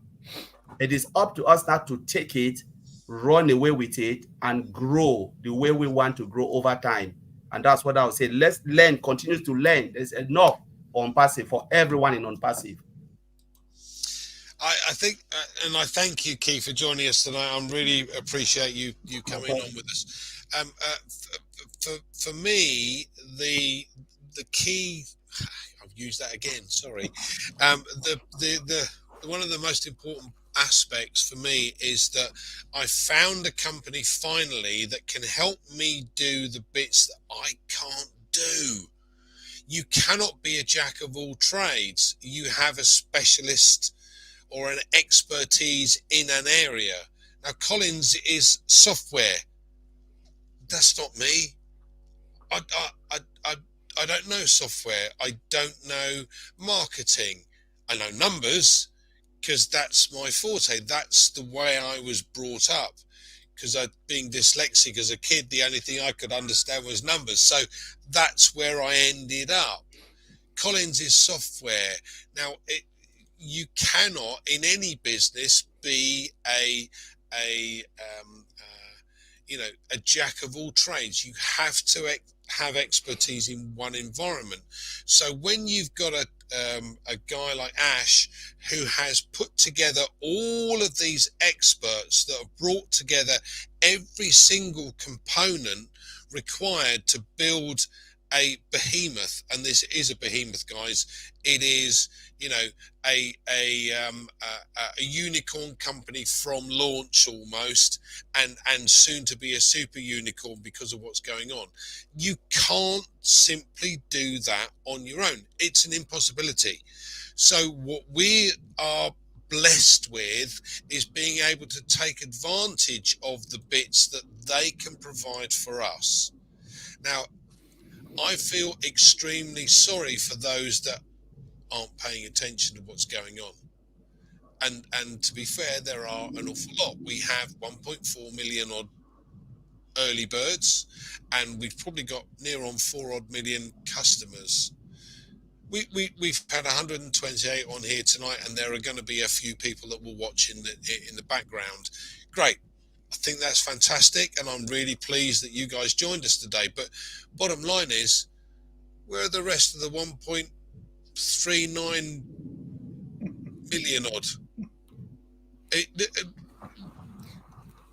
It is up to us now to take it, run away with it, and grow the way we want to grow over time. And that's what I would say. Let's learn, continue to learn. There's enough on passive for everyone in on passive. I think, and I thank you, Keith, for joining us tonight. I really appreciate you coming on with us. For me, the key, I've used that again. Sorry. The one of the most important aspects for me is that I found a company finally that can help me do the bits that I can't do. You cannot be a jack of all trades. You have a specialist or an expertise in an area. Now, Collins is software. That's not me. I, I, I, I, I don't know software. I don't know marketing. I know numbers because that's my forte. That's the way I was brought up. Because being dyslexic as a kid, the only thing I could understand was numbers. So that's where I ended up. Collins is software. Now, you cannot in any business be a a jack of all trades. You have to have expertise in one environment. So when you've got a guy like Ash who has put together all of these experts that have brought together every single component required to build a behemoth, and this is a behemoth, guys. It is, a unicorn company from launch almost, and soon to be a super unicorn because of what's going on. You can't simply do that on your own. It's an impossibility. So what we are blessed with is being able to take advantage of the bits that they can provide for us. Now, I feel extremely sorry for those that aren't paying attention to what's going on. And to be fair, there are an awful lot. We have 1.4 million odd early birds, and we've probably got near on 4 odd million customers. We've had 128 on here tonight, and there are going to be a few people that will watch in the background. Great. I think that's fantastic, and I'm really pleased that you guys joined us today. But bottom line is, where are the rest of the 1.39 million odd?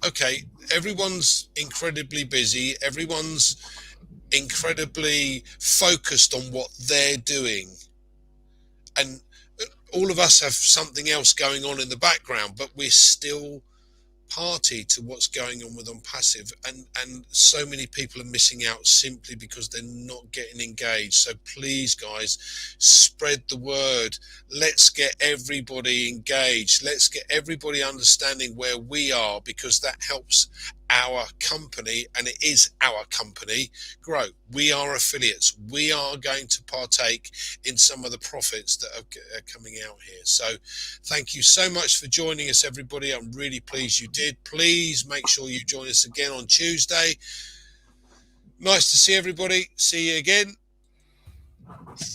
Okay, everyone's incredibly busy. Everyone's incredibly focused on what they're doing, and all of us have something else going on in the background, but we're still party to what's going on with on passive, and so many people are missing out simply because they're not getting engaged. So please guys, spread the word. Let's get everybody engaged. Let's get everybody understanding where we are, because that helps our company, and it is our company, grow. We are affiliates. We are going to partake in some of the profits that are coming out here. So thank you so much for joining us, everybody. I'm really pleased you did. Please make sure you join us again on Tuesday. Nice to see everybody. See you again.